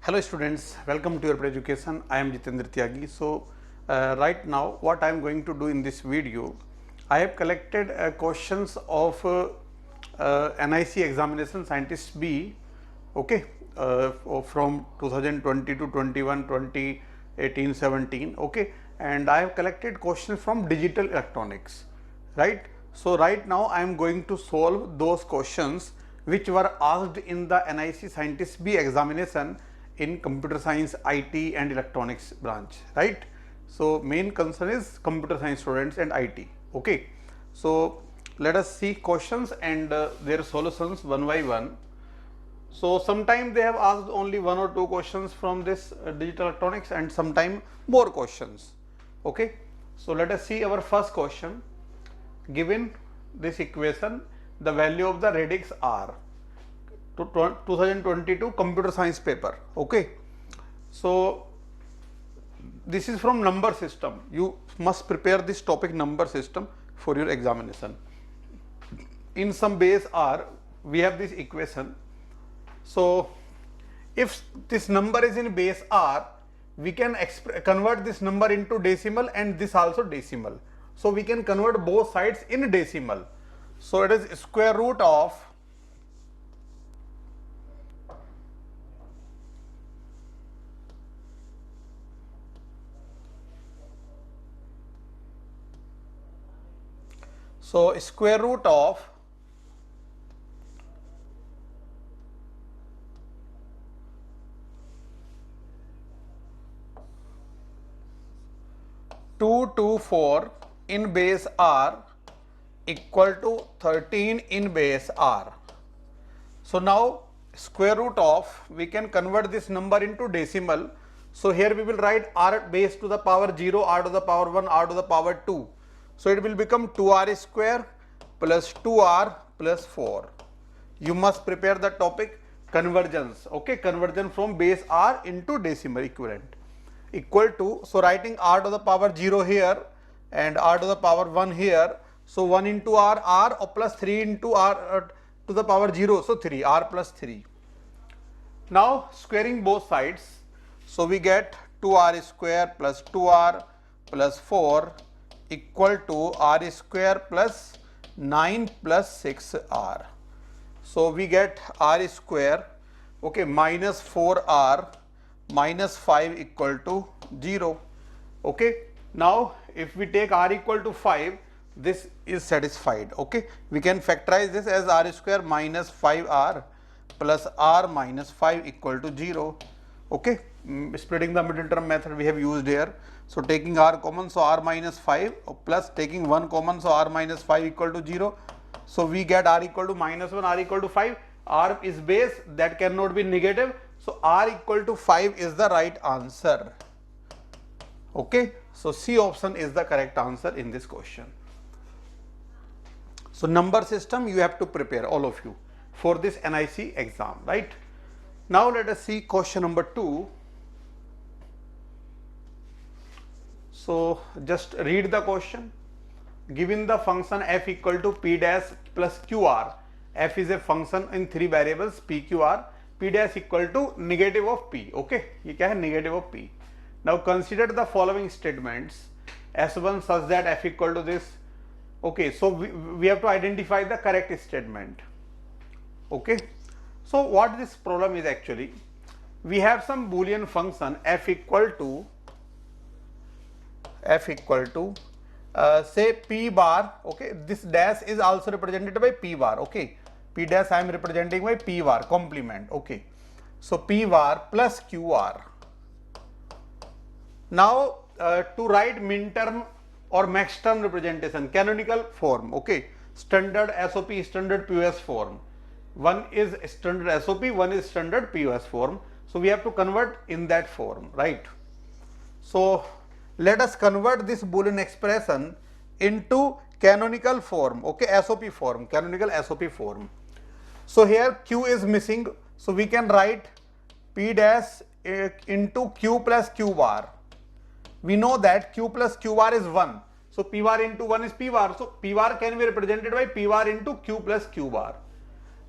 Hello students, welcome to your education. I am Jitendra Tyagi. So right now what I am going to do in this video, I have collected questions of NIC examination scientist B, okay, from 2020 to 21, 2018, 17, okay, and I have collected questions from digital electronics, right. So right now I am going to solve those questions which were asked in the NIC scientist B examination in computer science, IT and electronics branch, right. So main concern is computer science students and IT, okay. So let us see questions and their solutions one by one. So sometimes they have asked only one or two questions from this digital electronics and sometimes more questions, okay. So let us see our first question. Given this equation, the value of the radix R to 2022 computer science paper, okay. So this is from number system. You must prepare this topic number system for your examination. In some base R, we have this equation. So if this number is in base R, we can convert this number into decimal and this also decimal. So we can convert both sides in decimal. So it is square root of 224 in base R equal to 13 in base R. So now square root of, we can convert this number into decimal. So here we will write R base to the power 0, R to the power 1, R to the power 2. So it will become 2R square plus 2R plus 4. You must prepare the topic convergence, okay, conversion from base R into decimal equivalent, equal to, so writing R to the power 0 here and R to the power 1 here. So 1 into R or plus 3 into R to the power 0, so 3, R plus 3. Now squaring both sides, so we get 2R square plus 2R plus 4 equal to R square plus 9 plus 6R. So we get R square, okay, minus 4R minus 5 equal to 0, okay. Now if we take R equal to 5, this is satisfied, okay. We can factorize this as R square minus 5R plus R minus 5 equal to 0, okay. Splitting the middle term method we have used here. So taking R common, so R minus 5 plus taking 1 common, so R minus 5 equal to 0. So we get R equal to minus 1, R equal to 5. R is base, that cannot be negative. So R equal to 5 is the right answer, okay. So C option is the correct answer in this question. So number system you have to prepare, all of you, for this NIC exam, right. Now let us see question number 2. So just read the question. Given the function f equal to p dash plus qr, f is a function in 3 variables p, q, r, p dash equal to negative of p, okay. ये क्या है, negative of p. Now consider the following statements. S1 such that f equal to this, okay. So we have to identify the correct statement, okay. So what this problem is actually, we have some boolean function f equal to say p bar, okay. This dash is also represented by p bar, okay. P dash I am representing by p bar complement, okay. So p bar plus qr. Now to write min term or max term representation, canonical form, okay, standard SOP, standard POS form. One is standard SOP, one is standard POS form. So we have to convert in that form, right. So let us convert this boolean expression into canonical form, okay, SOP form, canonical SOP form. So here q is missing, so we can write p dash into q plus q bar. We know that q plus q bar is 1, so p bar into 1 is p bar, so p bar can be represented by p bar into q plus q bar.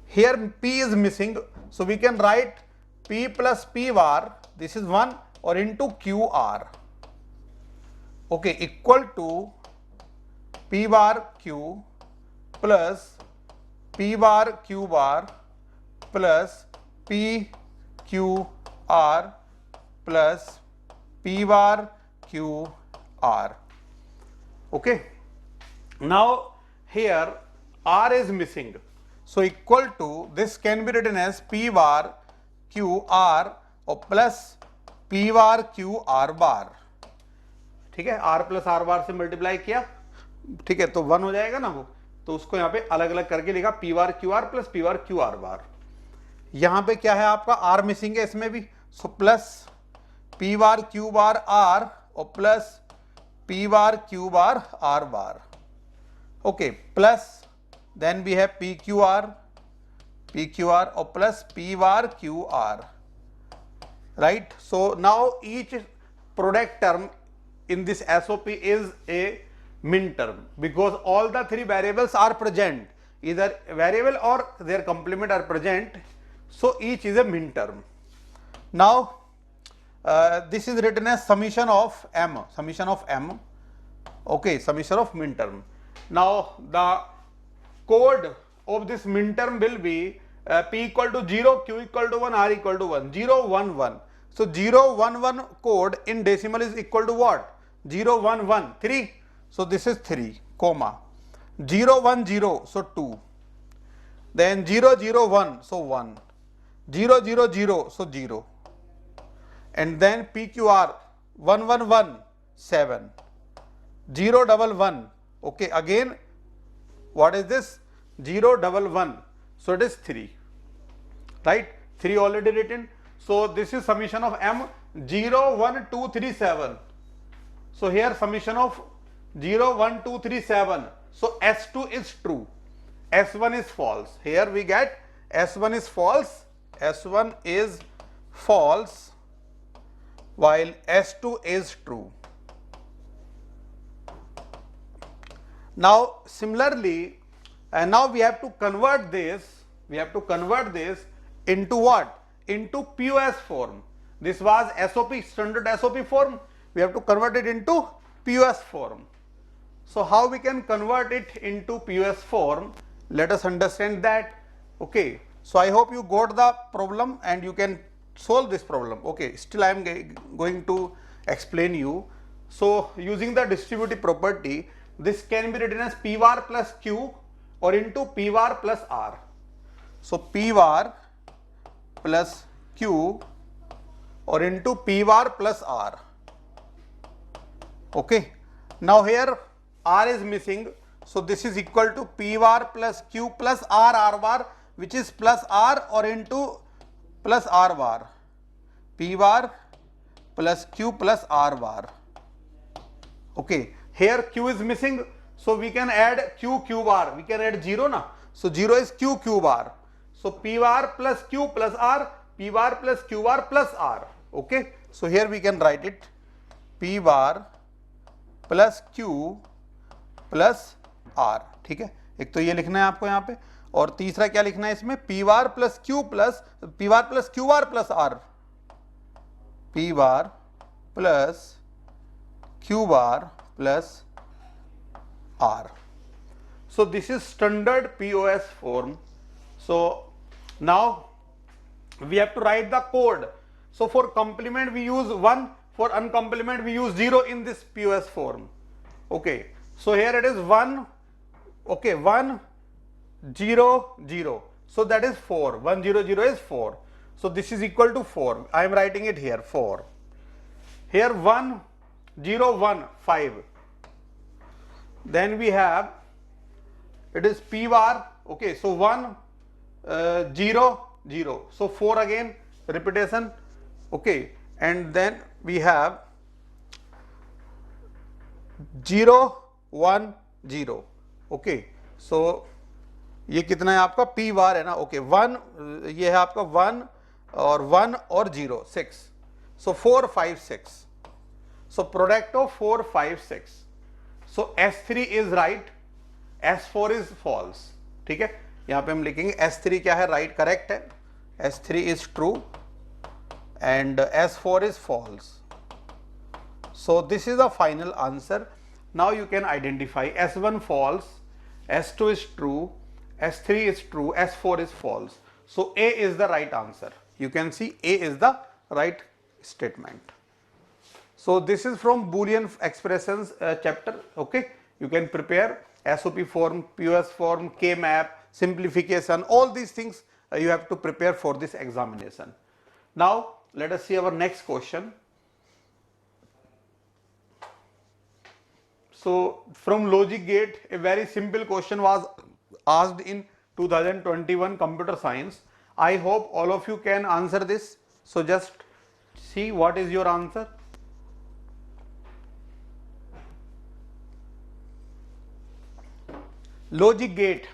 Here p is missing, so we can write P plus P bar, this is 1, or into QR. Okay, equal to P bar Q plus P bar Q bar plus P Q R plus P bar Q R. Okay. Now here R is missing. So equal to, this can be written as P bar Q R or plus P bar Q R bar. ठीक है, R plus R बार से multiply किया, ठीक है, तो 1 हो जाएगा ना वो, तो उसको यहाँ पे अलग अलग करके लिखा P bar Q R plus P bar Q R बार. यहाँ पे क्या है आपका R मिसिंग है इसमें भी, so plus P bar Q bar R और plus P bar Q bar R bar. Okay, plus then we have PQR और plus P bar QR. Right? So now each product term in this SOP is a min term because all the three variables are present, either variable or their complement are present, so each is a min term. Now this is written as summation of m, okay, summation of min term. Now the code of this min term will be P equal to 0, Q equal to 1, R equal to 1, 0, 1, 1. So 0, 1, 1 code in decimal is equal to what? 0, 1, 1, 3. So this is 3, comma. 0, 1, 0, so 2. Then 0, 0, 1, so 1. 0, 0, 0, so 0. And then PQR 1, 1, 1, 7. 0, 1, 1. Okay, again, what is this? 0, 1, 1. So it is 3. Right? 3 already written. So this is summation of m, 0, 1, 2, 3, 7. So here summation of 0, 1, 2, 3, 7. So S2 is true, S1 is false. Here we get S1 is false, S1 is false, while S2 is true. Now similarly, and now we have to convert this, into what? Into POS form. This was SOP, standard SOP form. We have to convert it into POS form. So how we can convert it into POS form? Let us understand that. Okay, so I hope you got the problem and you can solve this problem. Okay, still I am going to explain you. So using the distributive property, this can be written as P bar plus Q or into P bar plus R. So P bar plus Q or into P bar plus R. Okay, now here R is missing, so this is equal to P bar plus Q plus R bar, which is plus R or into plus R bar. P bar plus Q plus R bar. Okay, here Q is missing, so we can add Q bar, we can add 0 na, so 0 is Q bar. So P bar plus Q plus R, P bar plus Q bar plus R. Okay, so here we can write it P bar plus Q plus R. ठीक है, एक तो ये लिखना है आपको यहाँ पे, और तीसरा क्या लिखना है इसमें? P bar plus Q plus Q bar plus R. P bar plus Q bar plus R. So this is standard POS form. So now we have to write the code. So for complement we use 1, for uncomplement we use 0 in this POS form. Okay, so here it is 1, okay, 1, 0, 0. So that is 4. 1, 0, 0 is 4. So this is equal to 4. I am writing it here, 4. Here 1, 0, 1, 5. Then we have, it is P bar, okay, so 1, 0, 0. So 4 again, repetition, okay, and then we have 0, 1, 0. Okay, so ये कितना है आपका? P bar है ना, okay, 1, ये है आपका 1 और 0, 6. So 4, 5, 6. So product of 4, 5, 6. So S3 is right, S4 is false. ठीक है, यहाँ पे हम लिखेंगे S3 क्या है? राइट, करेक्ट है, S3 is true and S4 is false. So this is the final answer. Now you can identify S1 false, S2 is true, S3 is true, S4 is false. So A is the right answer. You can see A is the right statement. So this is from Boolean expressions chapter. Okay, you can prepare SOP form, POS form, K-map, simplification, all these things you have to prepare for this examination. Now let us see our next question. So from logic gate, a very simple question was asked in 2021 computer science. I hope all of you can answer this. So just see what is your answer. Logic gate,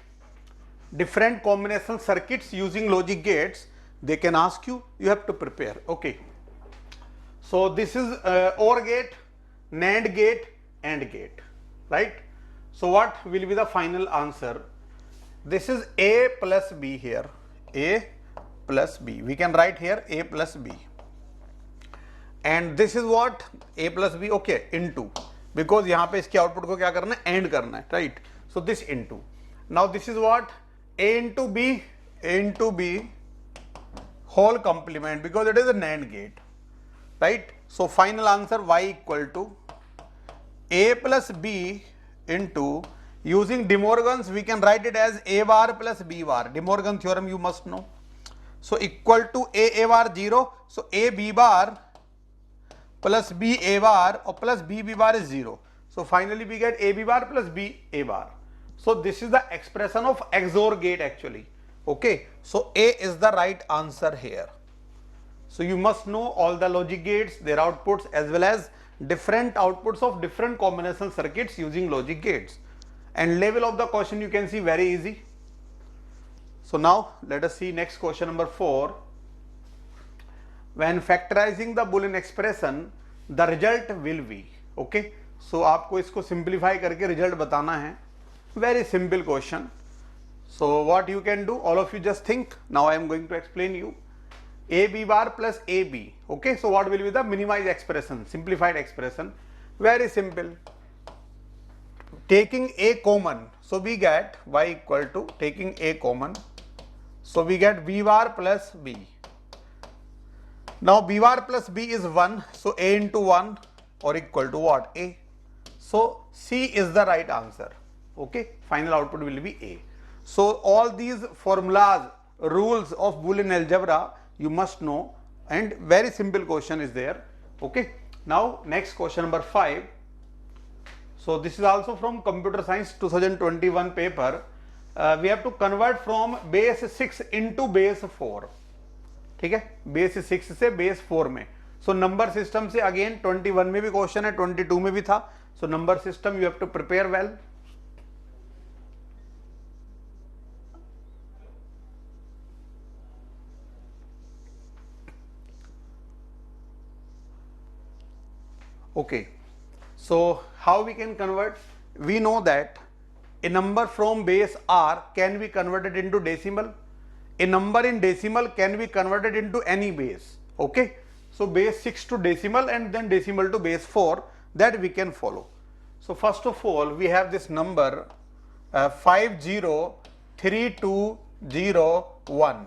different combinational circuits using logic gates, they can ask you, you have to prepare. Okay. So this is OR gate, NAND gate, AND gate, right? So what will be the final answer? This is A plus B here, A plus B. We can write here A plus B. And this is what? A plus B, okay, into. Because यहाँ पे इसके output को क्या करना है? AND करना है, right? So this into. Now this is what? A into B whole complement, because it is a NAND gate, right? So final answer Y equal to A plus B into, using De Morgan's we can write it as A bar plus B bar. De Morgan theorem you must know. So equal to A bar 0. So A B bar plus B A bar or plus B B bar is 0. So finally we get A B bar plus B A bar. So this is the expression of XOR gate actually. Okay. So A is the right answer here. So you must know all the logic gates, their outputs, as well as different outputs of different combinational circuits using logic gates. And level of the question you can see very easy. So now let us see next question number 4. When factorizing the Boolean expression, the result will be, okay. So आपको इसको simplify करके result बताना है. Very simple question. So what you can do, all of you just think. Now I am going to explain you. AB bar plus AB. Okay, so what will be the minimized expression, simplified expression? Very simple. Taking A common, so we get Y equal to, taking A common, so we get B bar plus B. Now B bar plus B is 1, so A into 1 or equal to what? A. So C is the right answer. Okay, final output will be A. So all these formulas, rules of Boolean algebra you must know, and very simple question is there. Okay, now next question number 5. So this is also from computer science 2021 paper. We have to convert from base 6 into base 4. ठीक है, base 6 से base 4 में. So number system से again 21 में भी question है, 22 में भी था. So number system you have to prepare well. Okay, so how we can convert? We know that a number from base R can be converted into decimal. A number in decimal can be converted into any base. Okay, so base 6 to decimal and then decimal to base 4, that we can follow. So first of all we have this number 503201,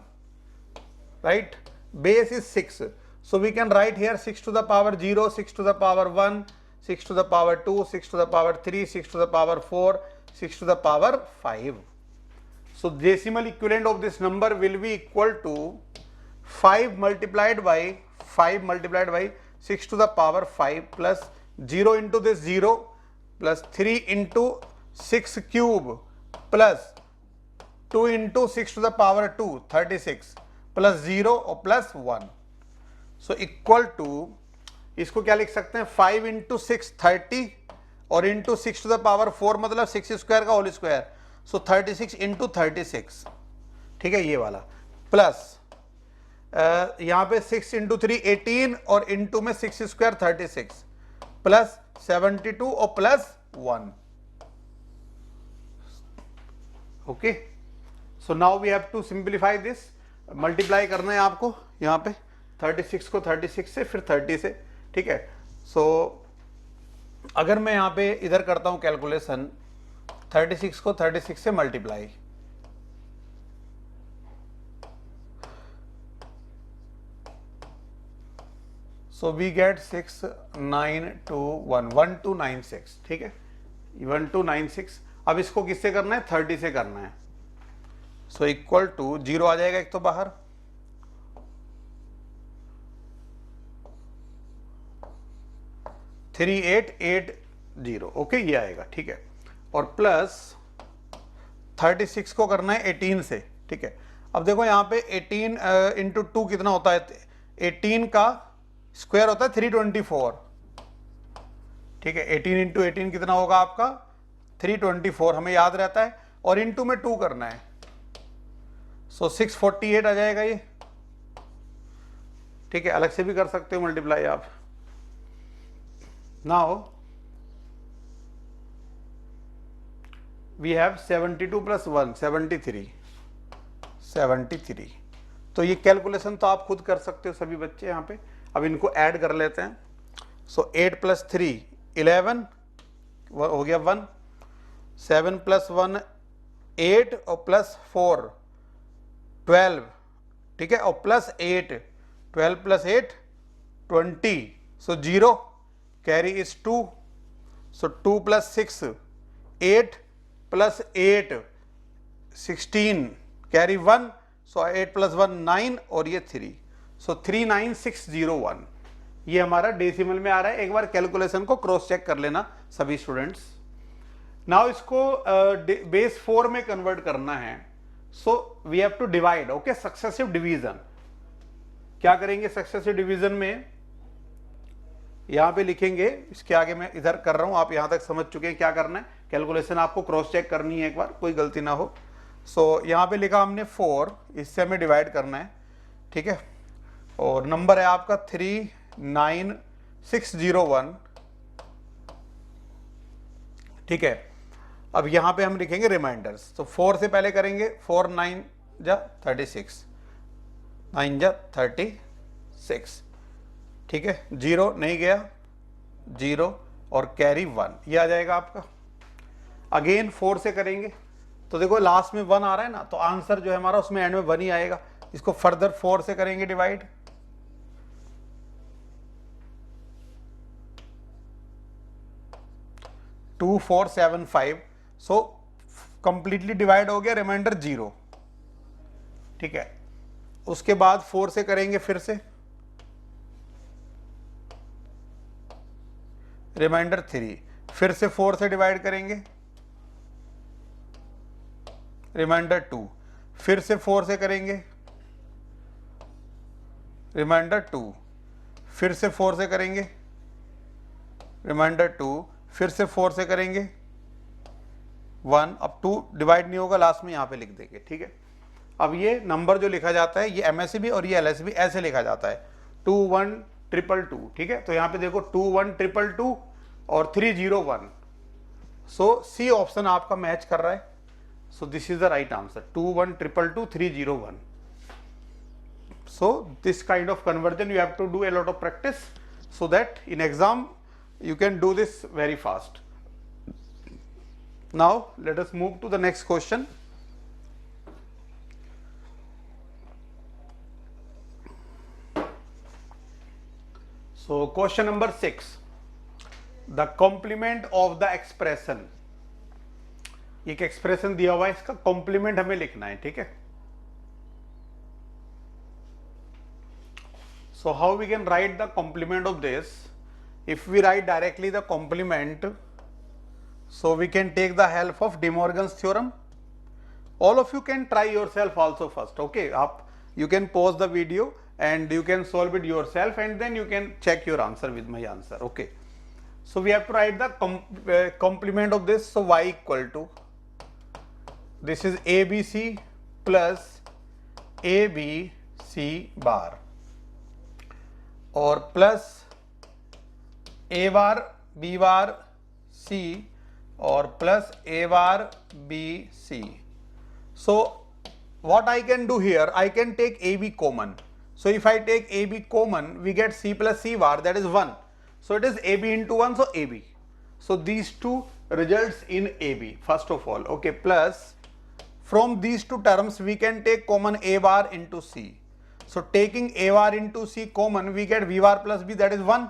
right? Base is 6. So we can write here 6 to the power 0, 6 to the power 1, 6 to the power 2, 6 to the power 3, 6 to the power 4, 6 to the power 5. So decimal equivalent of this number will be equal to 5 multiplied by 6 to the power 5 plus 0 into this 0 plus 3 into 6 cube plus 2 into 6 to the power 2, 36 plus 0 or plus 1. So equal to, इसको क्या लिख सकते हैं, 5 into 6 30 और into 6 to the power 4 मतलब 6 square का whole square. सो 36 into 36, ठीक है, ये वाला प्लस यहाँ पे 6 into 3 18 और into में 6 स्क्वायर 36 प्लस 72 और plus 1. Okay, so now we have to simplify this. Multiply करना है आपको यहाँ पे. 36 को 36 से, फिर 30 से, ठीक है। सो अगर मैं यहाँ पे इधर करता हूँ कैलकुलेशन, 36 को 36 से मल्टीप्लाई, सो वी गेट 1296, ठीक है, 1296। अब इसको किससे करना है, 30 से करना है। सो इक्वल टू 0 आ जाएगा एक तो बाहर, 3880, ओके, ये आएगा, ठीक है। और प्लस 36 को करना है 18 से, ठीक है। अब देखो यहाँ पे 18 इंटू 2 कितना होता है, 18 का स्क्वायर होता है 324, ठीक है। 18 इंटू 18 कितना होगा आपका, 324, हमें याद रहता है, और इंटू में 2 करना है, सो 648 आ जाएगा ये, ठीक है। अलग से भी कर सकते हो मल्टीप्लाई आप। Now we have 72 plus 1 73। तो ये कैलकुलेशन तो आप खुद कर सकते हो सभी बच्चे यहाँ पे। अब इनको ऐड कर लेते हैं। सो 8 प्लस 3 11 हो गया 1, 7 प्लस 1 8 और प्लस 4 12, ठीक है, और plus 8 12 plus 8 20, so 0, carry is 2, so 2 plus 6 8 plus 8 16, carry 1, so 8 plus 1 9 और ये 3, सो 39601, ये हमारा डेसिमल में आ रहा है। एक बार कैलकुलेशन को क्रॉस चेक कर लेना सभी स्टूडेंट्स। नाउ इसको बेस 4 में कन्वर्ट करना है, so we have to divide, okay, successive division. क्या करेंगे सक्सेसिव डिवीजन में, यहां पे लिखेंगे, इसके आगे मैं इधर कर रहा हूं, आप यहां तक समझ चुके हैं क्या करना है, कैलकुलेशन आपको क्रॉस चेक करनी है एक बार, कोई गलती ना हो। सो यहां पे लिखा हमने 4, इससे हमें डिवाइड करना है, ठीक है, और नंबर है आपका 39601, ठीक है। अब यहां पे हम लिखेंगे रिमाइंडर्स, तो 4 से पहले करेंगे, 4 9 जा 36, 9 जा 36, ठीक है, 0 नहीं गया, 0 और कैरी 1, ये आ जाएगा आपका। अगेन 4 से करेंगे, तो देखो लास्ट में 1 आ रहा है ना, तो आंसर जो है हमारा उसमें एंड में 1 ही आएगा। इसको फर्दर 4 से करेंगे डिवाइड, 2475, सो कंप्लीटली डिवाइड हो गया, रिमाइंडर 0, ठीक है। उसके बाद 4 से करेंगे फिर से, रिमाइंडर 3, फिर से 4 से डिवाइड करेंगे, रिमाइंडर 2, फिर से 4 से करेंगे, रिमाइंडर 2, फिर से 4 से करेंगे, रिमाइंडर 2, फिर से 4 से करेंगे 1, अब 2 डिवाइड नहीं होगा, लास्ट में यहां पे लिख देंगे, ठीक है। अब ये नंबर जो लिखा जाता है, ये एमएससीबी और ये एलएसबी ऐसे लिखा जाता है, 21222, ठीक है। तो यहां पे देखो 21222 और 301, सो सी ऑप्शन आपका मैच कर रहा है, so this is the right answer, 21222 301। So this kind of conversion you have to do a lot of practice, so that in exam you can do this very fast. Now let us move to the next question. So question number 6, the complement of the expression, एक expression दिया हुआ है, इसका complement हमें लिखना है, ठीक है। So how we can write the complement of this? If we write directly the complement, so we can take the help of De Morgan's theorem. All of you can try yourself also first, okay? You can pause the video and you can solve it yourself, and then you can check your answer with my answer, okay? So we have to write the complement of this. So y equal to, this is ABC plus ABC bar, और plus A bar B bar C और plus A bar B C. So what I can do here, I can take AB common. So if I take AB common, we get C plus C bar, that is 1. So it is AB into 1, so AB. So these two results in AB first of all, okay, plus from these two terms we can take common A bar into C. So taking A bar into C common, we get V bar plus B, that is 1.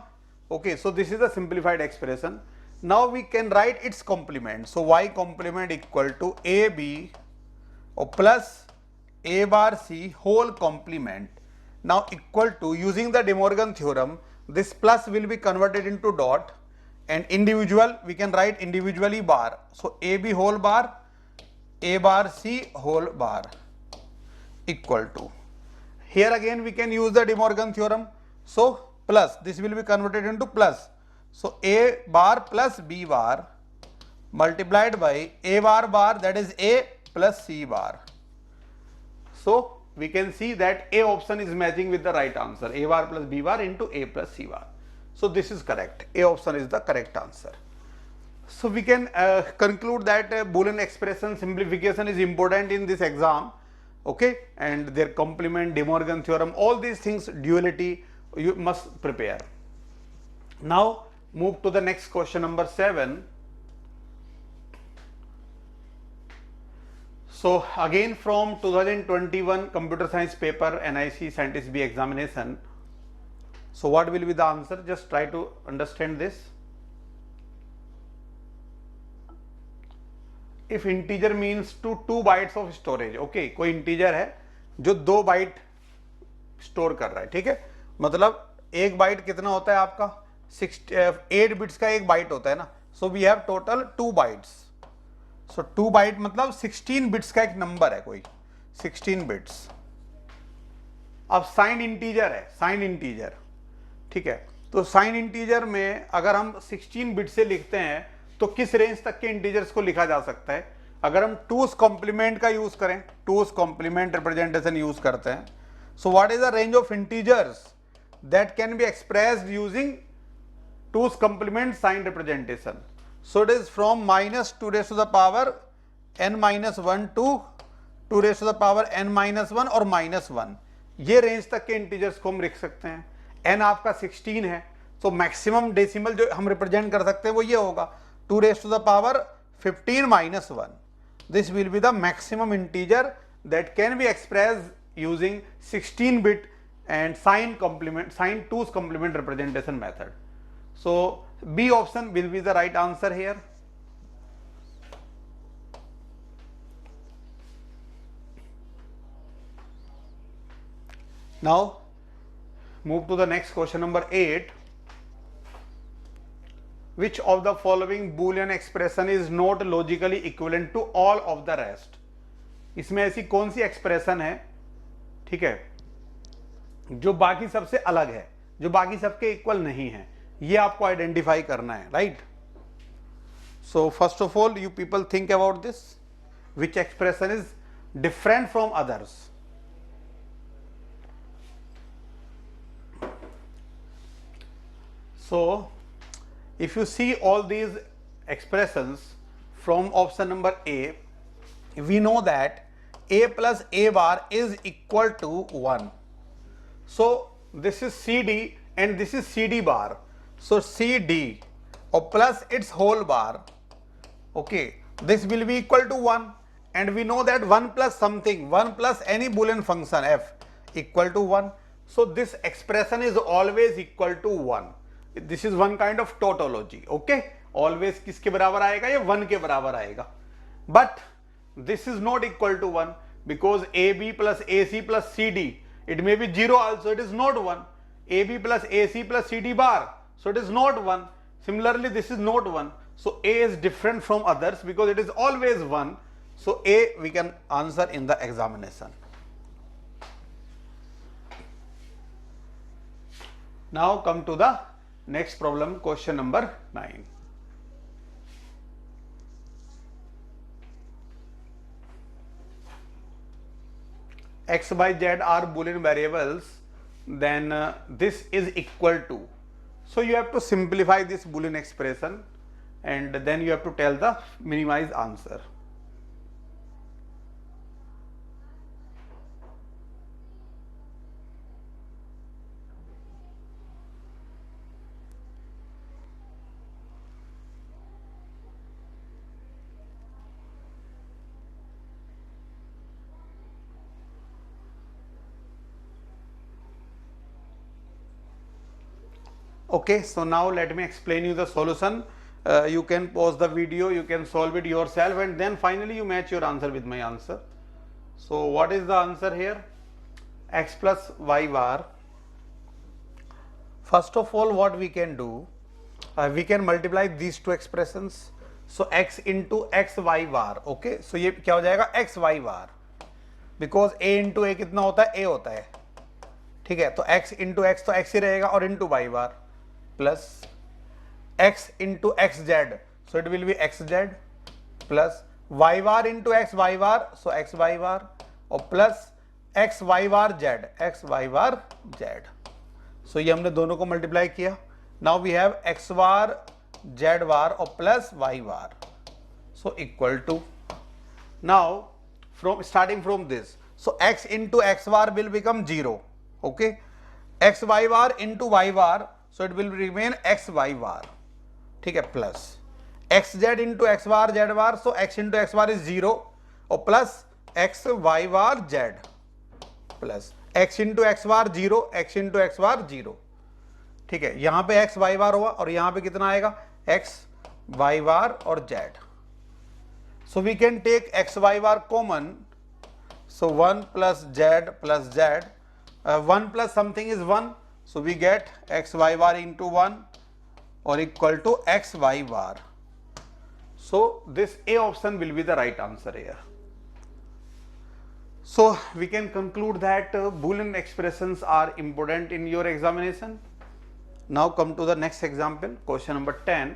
Okay, so this is a simplified expression. Now we can write its complement. So Y complement equal to AB or plus A bar C whole complement. Now equal to, using the De Morgan theorem, this plus will be converted into dot, and individual we can write individually bar. So AB whole bar, A bar C whole bar equal to, here again we can use the De Morgan theorem. So plus, this will be converted into plus. So A bar plus B bar multiplied by A bar bar, that is A plus C bar. So we can see that A option is matching with the right answer, A bar plus B bar into A plus C bar. So this is correct. A option is the correct answer. So we can conclude that Boolean expression simplification is important in this exam, okay, and their complement, De Morgan theorem, all these things, duality, you must prepare. Now move to the next question, number 7. So again from 2021 computer science paper, NIC Scientist B examination. So what will be the answer? Just try to understand this. If integer means to 2 bytes of storage, okay, कोई integer है जो 2 bite store कर रहा है, ठीक है, मतलब 1 bite कितना होता है आपका 8 बिट्स का 1 बाइट होता है ना. So we have total 2 bytes. So 2 byte मतलब 16 बिट्स का एक नंबर है कोई, 16 बिट्स. अब साइन इंटीजर है, साइन इंटीजर, ठीक है, तो साइन इंटीजर में अगर हम 16 बिट से लिखते हैं तो किस रेंज तक के इंटीजर्स को लिखा जा सकता है? अगर हम टूस कॉम्प्लीमेंट का यूज करें, टूस कॉम्प्लीमेंट रिप्रेजेंटेशन यूज करते हैं, so what is the range of integers that can be expressed using two's complement sign representation? So it is from -2 raised to the power n-1 to 2 raised to the power n-1 और -1, ये range तक के integers को हम लिख सकते हैं. n आपका 16 है, तो मैक्सिमम डेसिमल जो हम रिप्रेजेंट कर सकते हैं वो ये होगा 2 raised to the power 15 - 1. This will be the maximum integer that can be expressed using 16-bit and sign 2's complement representation method. So B option will be the right answer here. Now move to the next question, number 8. Which of the following Boolean expression is not logically equivalent to all of the rest? इसमें ऐसी कौन सी expression है, ठीक है, जो बाकी सबसे अलग है, जो बाकी सबके इक्वल नहीं है, ये आपको आइडेंटिफाई करना है, right? So first of all you people think about this, which expression is different from others. So if you see all these expressions from option number A, we know that A plus A bar is equal to 1. So this is CD and this is CD bar. So CD or plus its whole bar, okay, this will be equal to 1, and we know that 1 plus something, 1 plus any Boolean function f equal to 1. So this expression is always equal to 1. This is one kind of tautology, okay, always किसके बराबर आएगा? ये 1 के बराबर आएगा. But this is not equal to 1 because AB plus AC plus CD, it may be 0 also, it is not 1. AB plus AC plus CD bar, so it is not 1. Similarly this is not 1. So A is different from others because it is always 1. So A we can answer in the examination. Now come to the next problem, question number 9. X, Y, Z are Boolean variables, then this is equal to. So you have to simplify this Boolean expression and then you have to tell the minimized answer. Okay, so now let me explain you the solution. You can pause the video, you can solve it yourself, and then finally you match your answer with my answer. So what is the answer here? X plus y bar. First of all, what we can do, we can multiply these two expressions. So x into x y bar. Okay, so ये क्या हो जाएगा? x y bar. Because a into a कितना होता है? a होता है. ठीक है, तो x into x तो x ही रहेगा और into y bar plus x into xz, so it will be xz plus y bar into x y bar, so x y bar, और plus x y bar z. So ये हमने दोनों को multiply किया. Now we have x bar z bar और plus y bar, so equal to, now from starting from this, so x into x bar will become 0. Okay, x y bar into y bar, so it will remain x y bar. ठीक है, plus x z into x bar z bar, so x into x bar is 0 और plus x Y bar z plus x into x bar 0, x into x bar 0. ठीक है, यहां पे x Y बार हुआ और यहां पे कितना आएगा? एक्स वाई बार और Z. So we can take X Y bar common, so 1 plus Z, 1 plus something is 1, so we get x y bar into 1 or equal to x y bar. So this A option will be the right answer here. So we can conclude that Boolean expressions are important in your examination. Now come to the next example, question number 10.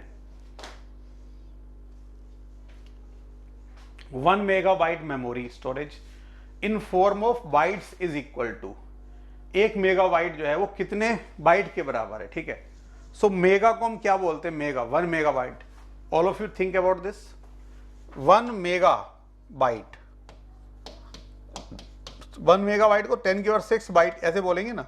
1 megabyte memory storage in form of bytes is equal to, 1 megabyte जो है वो कितने bite के बराबर है? ठीक है, सो mega को हम क्या बोलते हैं? Mega, 1 megabyte. All of you think about this. 1 megabyte, 1 megabyte को 10 की पावर 6 बाइट ऐसे बोलेंगे ना.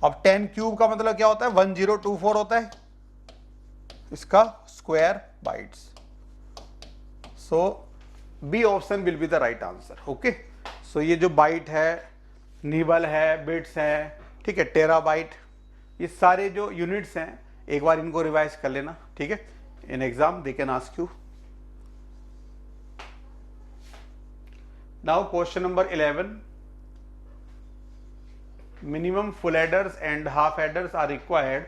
अब 10 क्यूब का मतलब क्या होता है? 1024 होता है, इसका square bytes. So B option will be the right answer. Okay, so ये जो बाइट है, निबल है, बिट्स है, ठीक है, टेराबाइट, ये सारे जो यूनिट्स हैं, एक बार इनको रिवाइज कर लेना. ठीक है, in exam they can ask you. Now question number 11. Minimum full adders and half adders are required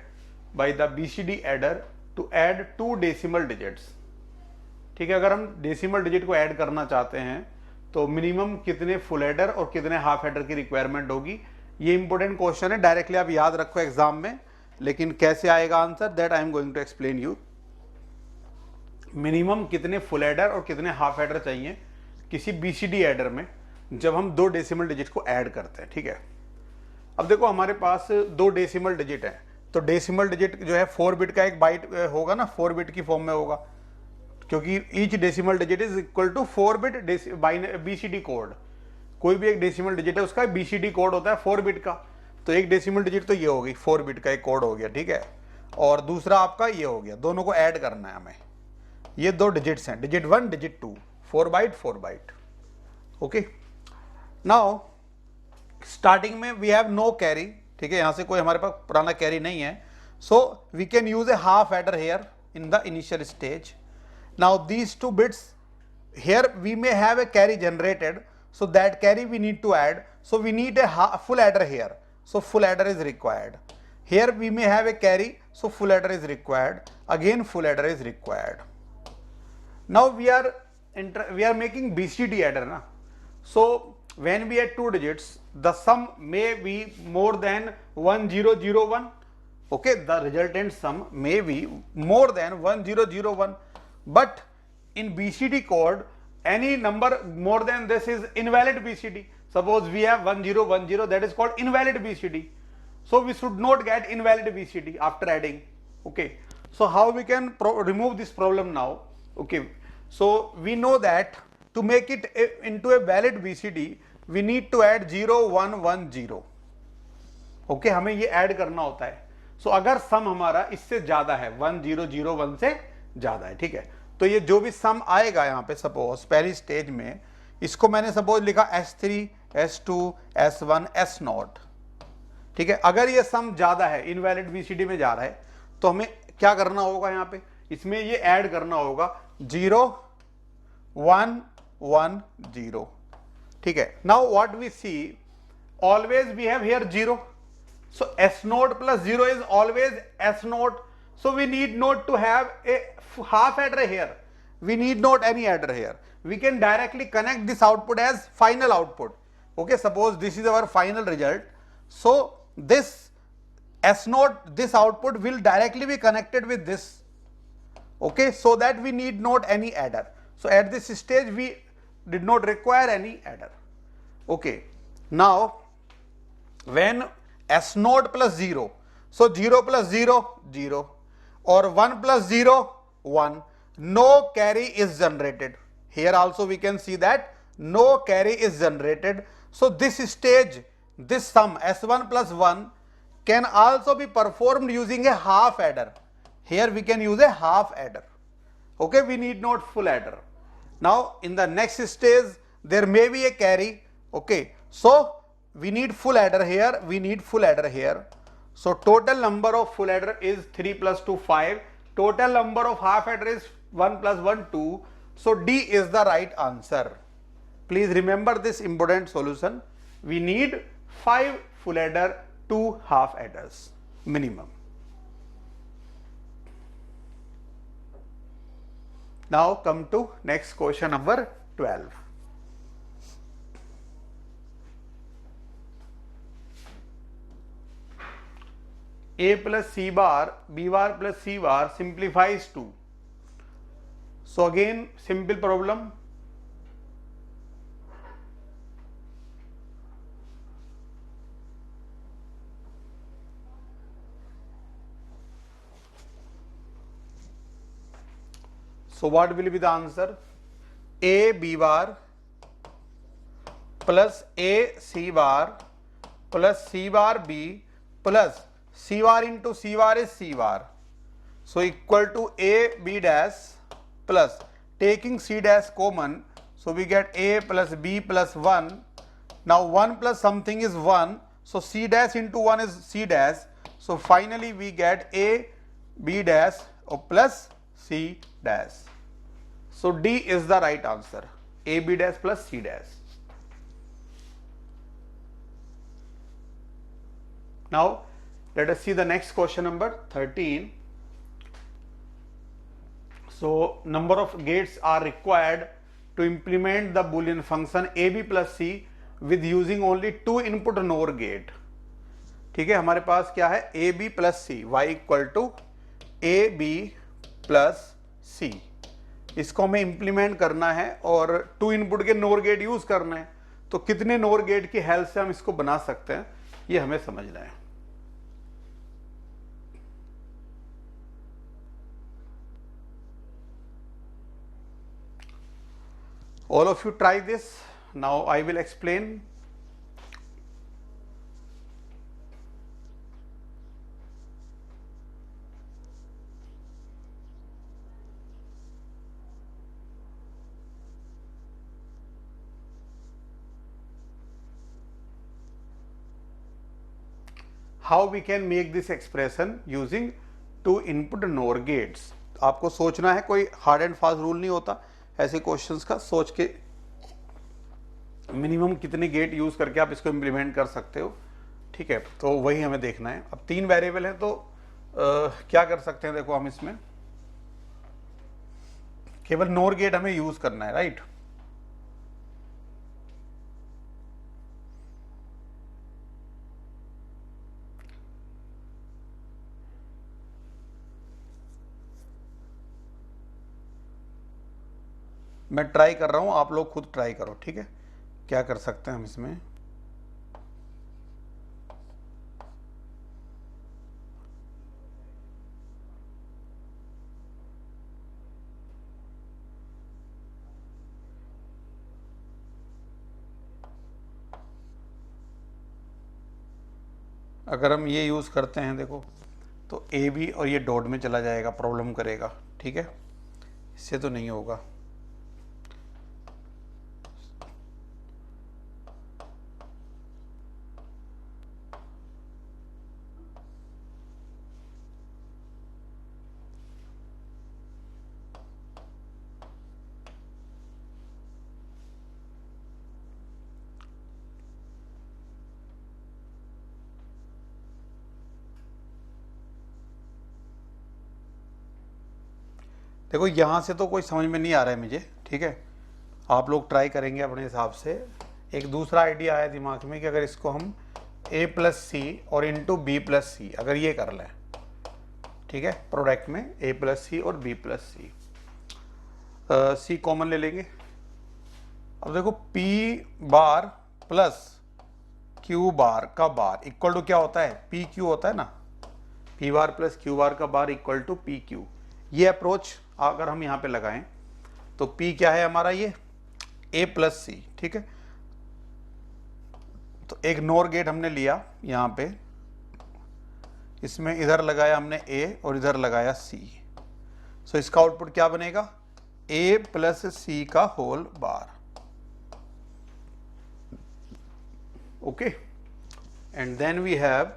by the BCD adder to add 2 decimal digits. ठीक है, अगर हम डेसिमल डिजिट को ऐड करना चाहते हैं तो मिनिमम कितने फुल एडर और कितने हाफ एडर की रिक्वायरमेंट होगी? ये इंपॉर्टेंट क्वेश्चन है, डायरेक्टली आप याद रखो एग्जाम में, लेकिन कैसे आएगा आंसर, that I am going to explain you. Minimum कितने फुल एडर और कितने हाफ एडर चाहिए किसी बीसीडी एडर में जब हम 2 डेसिमल डिजिट को ऐड करते हैं. ठीक है, अब देखो हमारे पास 2 डेसिमल डिजिट है, तो डेसिमल डिजिट जो है 4 बिट का एक बाइट होगा ना, 4 बिट की फॉर्म में होगा, क्योंकि each decimal digit is equal to 4 bit BCD code. कोई भी एक डेसिमल डिजिट है उसका बीसीडी कोड होता है 4 बिट का, तो एक डेसिमल डिजिट तो ये हो गई, 4 बिट का एक कोड हो गया. ठीक है, और दूसरा आपका ये हो गया, दोनों को ऐड करना है हमें. ये 2 डिजिट्स हैं, digit 1 digit 2, 4 byte. Okay, now starting में वी हैव नो कैरी. ठीक है, यहां से कोई हमारे पास पुराना कैरी नहीं है, so we can use a half adder here in the initial stage. Now these 2 bits, here we may have a carry generated, so that carry we need to add, so we need a full adder here, so full adder is required. Here we may have a carry, so full adder is required, again full adder is required. Now we are making BCD adder na, so when we add 2 digits the sum may be more than 1001. Okay, the resultant sum may be more than 1001. But in BCD code, any number more than this is invalid BCD. Suppose we have 1010, that is called invalid BCD. So we should not get invalid BCD after adding. Okay, so how we can remove this problem now? Okay, so we know that to make it into a valid BCD, we need to add 0110. Okay, हमें ये add करना होता है. So अगर सम हमारा इससे ज्यादा है, 1001 से ज्यादा है, ठीक है, तो ये जो भी सम आएगा यहाँ पे, सपोज पहली स्टेज में इसको मैंने सपोज लिखा S3 S2 S1 S0, ठीक है। अगर ये सम ज्यादा है, इनवैलिड VCD में जा रहा है, तो हमें क्या करना होगा, यहां पे इसमें ये ऐड करना होगा 0 1 1 0, ठीक है। Now what we see, always we have here 0, so S0 plus 0 is always S0, so we need not to have a half adder here, we need not any adder here, we can directly connect this output as final output. Okay, suppose this is our final result, so this S0, this output will directly be connected with this, okay, so that we need not any adder. So at this stage we did not require any adder. Okay, now when S0 plus 0, so 0 plus 0 0 or 1 plus 0 1, no carry is generated. Here also we can see that no carry is generated. So this stage, this sum S1 plus 1 can also be performed using a half adder. Here we can use a half adder. Okay, we need not full adder. Now in the next stage there may be a carry. Okay, so we need full adder here, we need full adder here. So total number of full adder is 3 plus 2 5, total number of half adder is 1 plus 1 2, so D is the right answer. Please remember this important solution, we need 5 full adder, 2 half adders minimum. Now come to next question number 12. A plus C bar, B bar plus C bar simplifies to. So again simple problem. So what will be the answer? A B bar plus A C bar plus C bar B plus C bar into C bar is C bar, so equal to A B dash plus, taking C dash common, so we get A plus B plus 1. Now 1 plus something is 1, so C dash into 1 is C dash, so finally we get A B dash plus C dash. So D is the right answer, A B dash plus C dash. Now let us see the next question number 13. So number of gates are required to implement the Boolean function AB plus C with using only 2 input NOR gate. ठीक है, हमारे पास क्या है, AB plus C, y equal to AB plus C, इसको हमें implement करना है और 2 इनपुट के NOR गेट यूज करना है। तो कितने NOR गेट की हेल्प से हम इसको बना सकते हैं, ये हमें समझना है। All of you try this. Now I will explain. How we can make this expression using 2 input NOR gates. आपको सोचना है, कोई हार्ड एंड फास्ट रूल नहीं होता ऐसे क्वेश्चंस का, सोच के मिनिमम कितने गेट यूज करके आप इसको इंप्लीमेंट कर सकते हो। ठीक है, तो वही हमें देखना है। अब 3 वेरिएबल हैं, तो क्या कर सकते हैं, देखो हम इसमें केवल NOR गेट हमें यूज करना है, राइट। मैं ट्राई कर रहा हूं, आप लोग खुद ट्राई करो, ठीक है। क्या कर सकते हैं हम इसमें, अगर हम ये यूज करते हैं, देखो तो ए बी और ये डॉट में चला जाएगा, प्रॉब्लम करेगा, ठीक है, इससे तो नहीं होगा। देखो यहाँ से तो कोई समझ में नहीं आ रहा है मुझे, ठीक है, आप लोग ट्राई करेंगे अपने हिसाब से। एक दूसरा आइडिया आया दिमाग में कि अगर इसको हम a प्लस सी और इंटू बी प्लस सी अगर ये कर लें, ठीक है, प्रोडक्ट में a प्लस सी और b प्लस सी, सी कॉमन ले लेंगे। अब देखो p बार प्लस q बार का बार इक्वल टू क्या होता है, पी क्यू होता है ना, p बार प्लस q बार का बार इक्वल टू पी क्यू। ये अप्रोच अगर हम यहाँ पे लगाएं तो p क्या है हमारा, ये a प्लस सी, ठीक है। तो एक नोर गेट हमने लिया यहाँ पे, इसमें इधर लगाया हमने a और इधर लगाया c। सो इसका आउटपुट क्या बनेगा, a प्लस सी का whole bar, okay. And then we have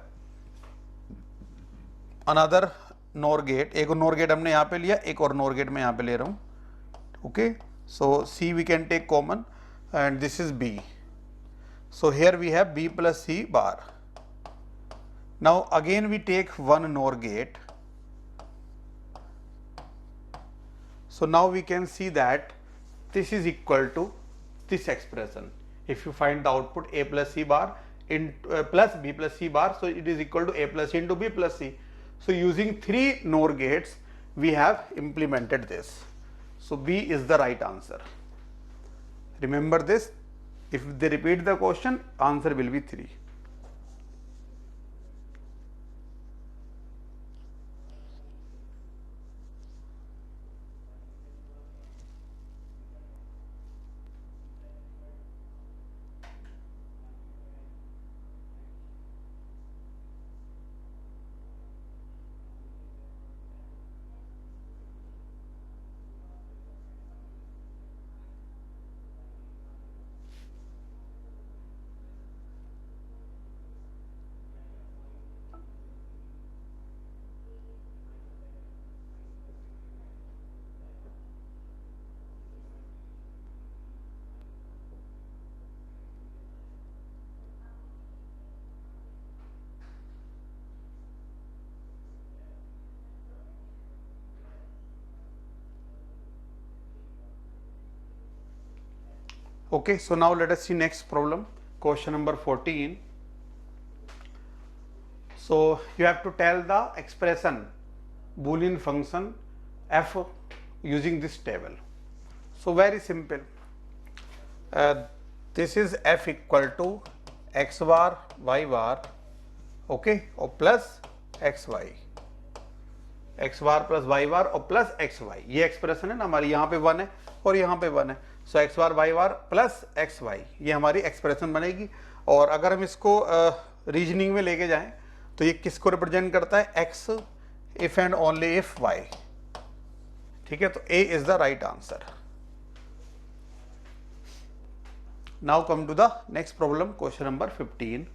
another NOR gate, एक नोर गेट हमने यहाँ पे लिया, एक और नोर गेट मैं यहाँ पे ले रहा हूँ, okay. So c we can take common and this is b. So here we have b plus c bar. Now again we take one NOR gate. So now we can see that this is equal to this expression. If you find the output a plus c bar in plus b plus c bar, so it is equal to a plus c into b plus c. So using three NOR gates we have implemented this. So B is the right answer. Remember this, if they repeat the question, answer will be 3. Okay, so now let us see next problem, question number 14. So you have to tell the expression Boolean function f using this table. So very simple. This is f equal to x bar y bar, okay, or plus xy, x bar plus y bar और plus x y, ये expression है ना हमारी, यहाँ पे 1 है और यहाँ पे 1 है। सो एक्स बार वाई बार प्लस एक्स वाई, ये हमारी एक्सप्रेशन बनेगी। और अगर हम इसको रीजनिंग में लेके जाएं तो ये किसको रिप्रेजेंट करता है, x if and only if y, ठीक है। तो A is the right answer. Now come to the next problem, question number 15.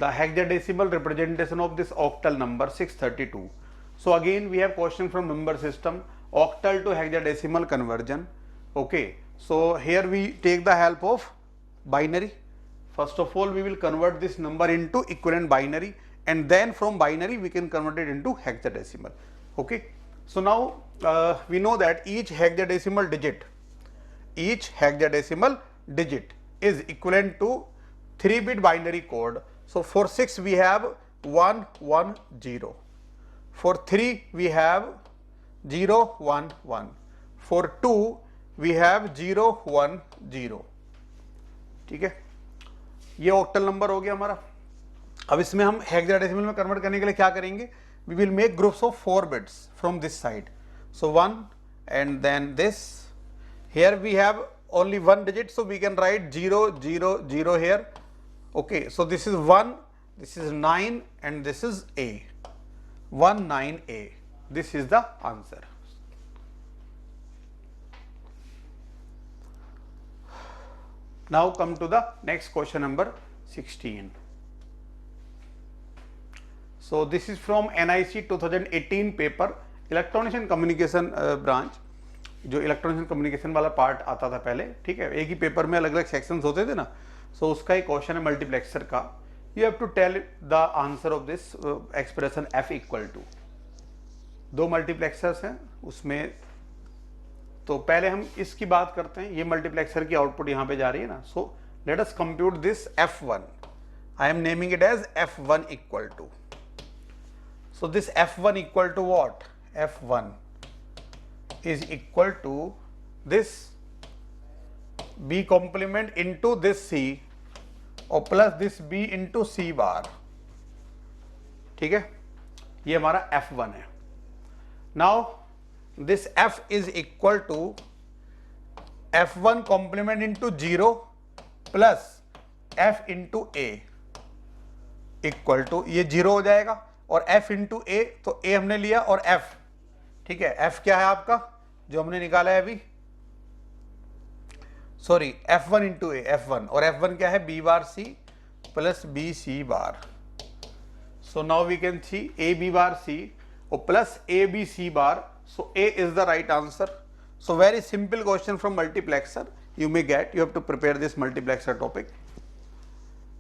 The hexadecimal representation of this octal number 632. So again we have question from number system, octal to hexadecimal conversion, okay. So here we take the help of binary. First of all we will convert this number into equivalent binary, and then from binary we can convert it into hexadecimal, okay. So now we know that each hexadecimal digit is equivalent to 3-bit binary code. So for 6 we have 1 1 0, for 3 we have 0 1 1, for 2 we have 0 1 0, ठीक है। ये octal number हो गया हमारा। अब इसमें हम hexadecimal में कन्वर्ट करने के लिए क्या करेंगे, we will make groups of 4 bits from this side. So 1 and then this, here we have only 1 digit, so we can write 0 0 0 here, okay. So this is 1, this is 9 and this is A, 19A. This is the answer. Now come to the next question number 16. So this is from NIC 2018 paper, electronics and communication branch, जो electronics and communication वाला part आता था पहले, ठीक है। एक ही paper में अलग अलग सेक्शंस होते थे ना। सो उसका एक क्वेश्चन है मल्टीप्लेक्सर का, You have to tell the answer of this expression f equal to. दो मल्टीप्लेक्सर्स हैं उसमें, तो पहले हम इसकी बात करते हैं. ये मल्टीप्लेक्सर की आउटपुट यहां पे जा रही है ना. So let us compute this f1. I am naming it as f1 equal to. So this f1 equal to what? f1 is equal to this b complement into this c और plus this b into c bar. ठीक है, ये हमारा f1 है. Now this f is equal to f1 complement into 0 plus f into a equal to, ये 0 हो जाएगा और f into a, तो a हमने लिया और f. ठीक है, f क्या है आपका जो हमने निकाला है अभी? सॉरी, f1 इंटू ए, f1, और f1 क्या है? b bar c plus b c bar. So now we can see a b bar c और plus a b c bar. So a is the right answer. So very simple question from multiplexer you may get. You have to prepare this multiplexer topic.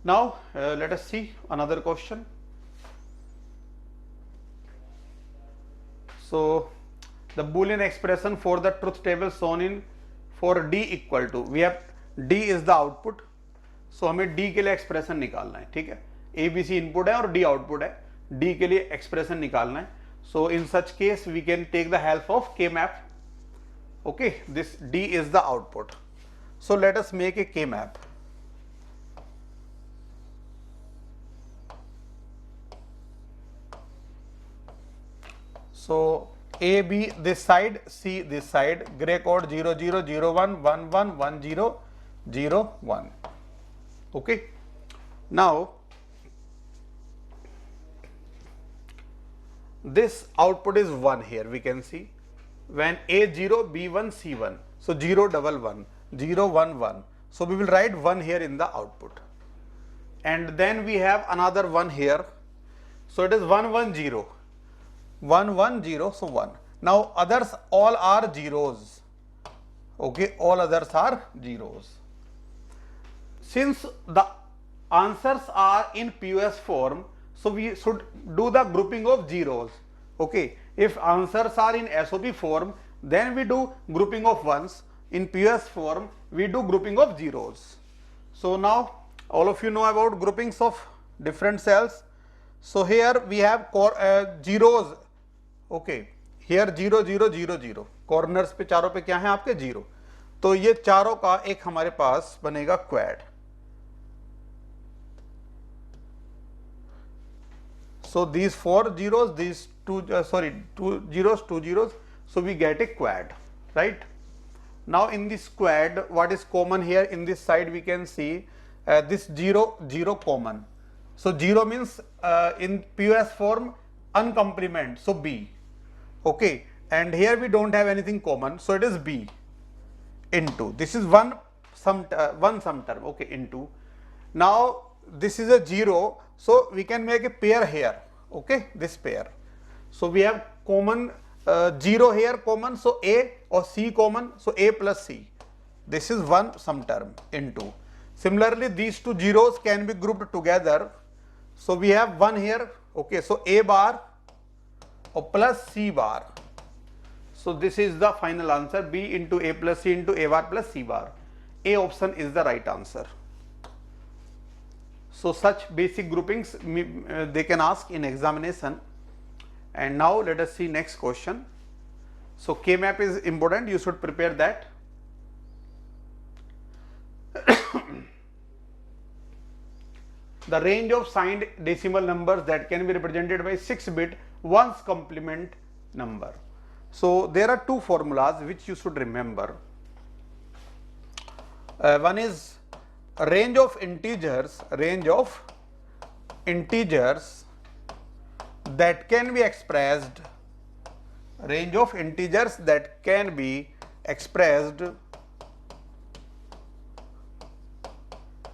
Now let us see another question. So the Boolean expression for the truth table shown in for d equal to, we have d is the output. So हमें d के लिए expression निकालना है. ठीक है, a b c input है और d output है. d के लिए expression निकालना है. So in such case we can take the help of k map. Okay, this d is the output. So let us make a k map. So A, B this side, C this side, gray code 0 0 0 1 1 1 1 0 0 1. Okay. Now this output is 1 here, we can see when A 0 B 1 C 1. So 0 1 1 0 1 1. So we will write 1 here in the output, and then we have another 1 here. So it is 1 1 0 1 1 0. So 1. Now others all are zeros. Okay, all others are zeros. Since the answers are in POS form, so we should do the grouping of zeros. Okay, if answers are in SOP form, then we do grouping of ones. In POS form, we do grouping of zeros. So now all of you know about groupings of different cells. So here we have zeros. Okay, here 0 0 0 0 corners पे चारों पे क्या है आपके 0. तो ये चारों का एक हमारे पास बनेगा quad. So these 4 zeros, these two zeros, 2 zeros. So we get a quad, right? Now in this quad, what is common here in this side? We can see this 0 0 common. So 0 means in POS form uncomplement. So B. Okay, and here we don't have anything common. So it is B into. This is one sum term. Okay, into. Now this is a 0. So we can make a pair here. Okay, this pair. So we have common 0 here common. So A or C common. So A plus C. This is one sum term into. Similarly, these two zeros can be grouped together. So we have one here. Okay, so A bar or plus C bar. So this is the final answer, B into A plus C into A bar plus C bar. A option is the right answer. So such basic groupings they can ask in examination. And now let us see next question. So K map is important, you should prepare that. The range of signed decimal numbers that can be represented by 6-bit ones complement number. So there are two formulas which you should remember. One is range of integers that can be expressed,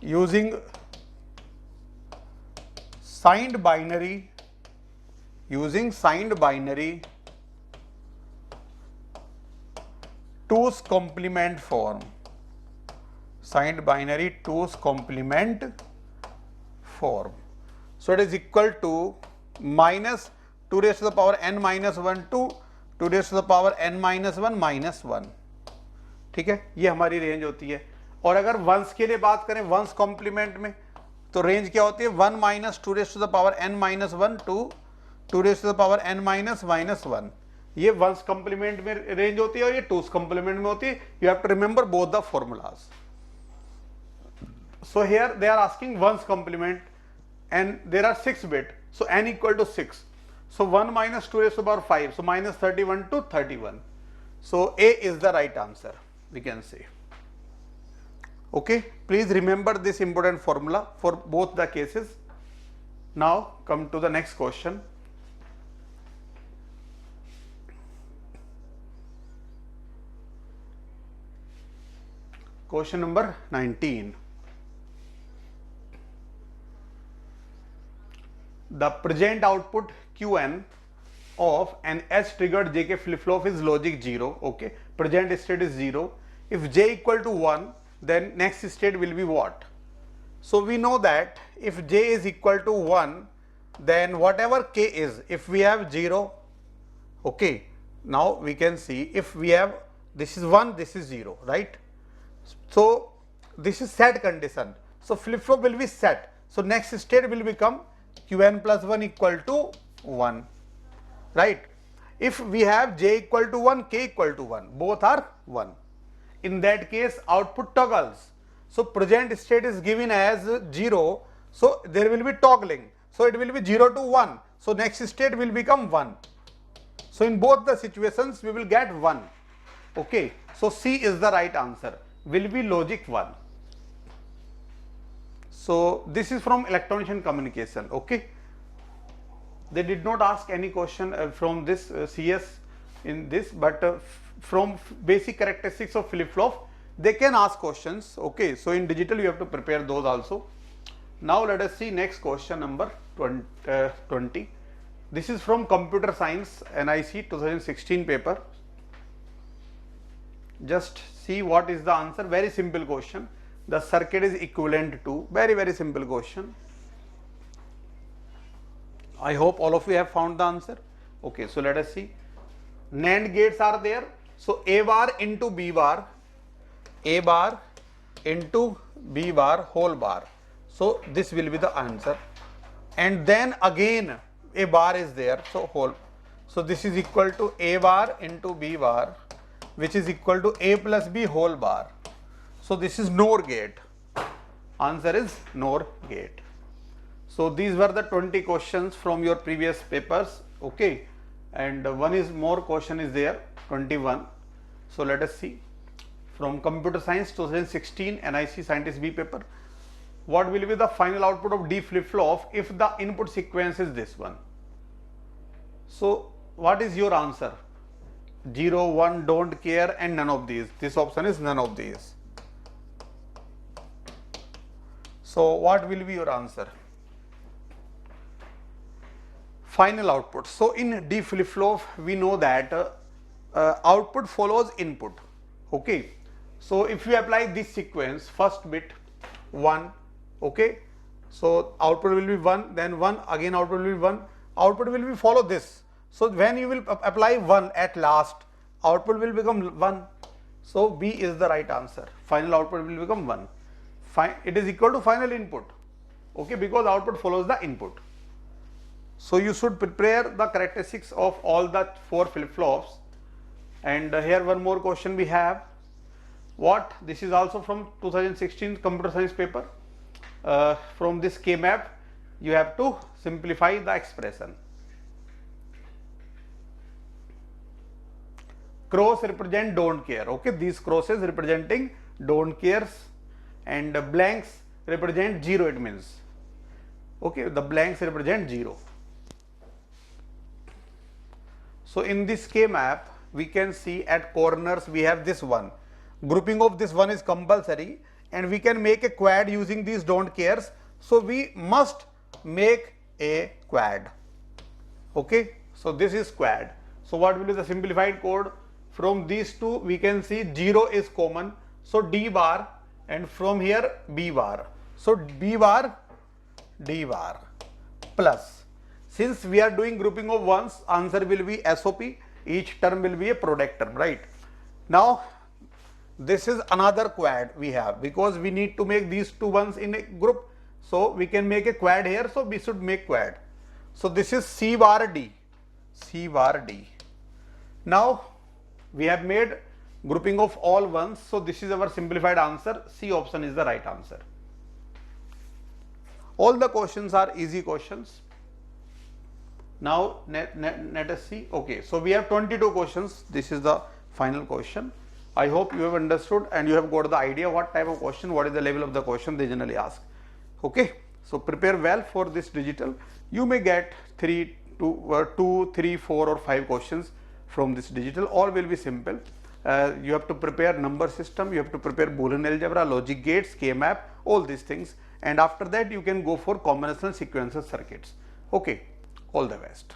using signed binary, 2's complement form. Signed binary 2's complement form. So it is equal to minus 2 raised to the power n minus 1 to 2 raised to the power n minus 1 minus 1. ठीक है, ये हमारी range होती है. और अगर once के लिए बात करें, वंस कॉम्प्लीमेंट में, तो रेंज क्या होती है? 1 minus 2 raise to the power n minus 1 to 2 raise to the power n minus minus 1. ये वंस कॉम्प्लीमेंट में रेंज होती है और ये टूस कॉम्प्लीमेंट में होती है. You have to remember both the formulas. So here they are asking ones complement and there are 6 bit, so n equal to 6, so 1 minus 2 raised to the power 5, so minus 31 to 31. So A is the right answer, we can say. Okay, please remember this important formula for both the cases. Now come to the next question. Question number 19. The present output Qn of an H triggered JK flip flop is logic 0. Okay, present state is 0. If J equal to 1, then next state will be what? So we know that if J is equal to 1, then whatever K is, if we have 0, okay, now we can see if we have this is 1, this is 0, right? So this is set condition. So flip flop will be set. So next state will become Qn plus 1 equal to 1, right? If we have J equal to 1, K equal to 1, both are 1. In that case, output toggles. So present state is given as 0, so there will be toggling. So it will be 0 to 1. So next state will become 1. So in both the situations, we will get 1. Okay. So C is the right answer. Will be logic 1. So this is from electronics communication. Okay. They did not ask any question from this CS in this, but from basic characteristics of flip flop, they can ask questions. Okay. So in digital, you have to prepare those also. Now let us see next question number 20. This is from computer science NIC 2016 paper. Just see what is the answer. Very simple question. The circuit is equivalent to, very simple question. I hope all of you have found the answer. Okay, so let us see. NAND gates are there. So A bar into B bar, A bar into B bar whole bar. So this will be the answer. And then again A bar is there, so whole. So this is equal to A bar into B bar, which is equal to A plus B whole bar. So this is NOR gate. Answer is NOR gate. So these were the 20 questions from your previous papers. Okay, and one is more question is there, 21. So let us see from computer science 2016 NIC scientist B paper. What will be the final output of D flip flop if the input sequence is this one? So what is your answer? 0, 1, don't care, and none of these. This option is none of these. So what will be your answer? Final output. So in D flip flop, we know that output follows input. Okay. So if you apply this sequence, first bit 1, okay. So output will be 1, then 1, again output will be 1. Output will be follow this. So when you will apply 1 at last, output will become 1. So B is the right answer. Final output will become 1. It is equal to final input. Okay, because output follows the input. So you should prepare the characteristics of all the 4 flip flops. And here one more question we have. What? This is also from 2016 computer science paper. From this K-map, you have to simplify the expression. Cross represent don't care. Okay, these crosses representing don't cares, and blanks represent 0, it means. Okay, the blanks represent 0. So in this K-map, we can see at corners we have this one. Grouping of this one is compulsory, and we can make a quad using these don't cares. So we must make a quad. Okay, so this is quad. So what will be the simplified code? From these two we can see 0 is common, so D bar, and from here B bar. So B bar, D bar. plus. Since we are doing grouping of ones, answer will be SOP. Each term will be a product term, right? Now, this is another quad we have, because we need to make these two ones in a group. So we can make a quad here. So we should make quad. So this is C bar D. C bar D. Now we have made grouping of all ones. So this is our simplified answer. C option is the right answer. All the questions are easy questions. Now let us see. Okay, so we have 22 questions. This is the final question. I hope you have understood and you have got the idea what type of question, what is the level of the question they generally ask. Okay, so prepare well for this digital. You may get 2, 3, 4 or 5 questions from this digital. All will be simple. You have to prepare number system, you have to prepare Boolean algebra, logic gates, K-map, all these things, and after that you can go for combinational sequential circuits. Okay, all the best.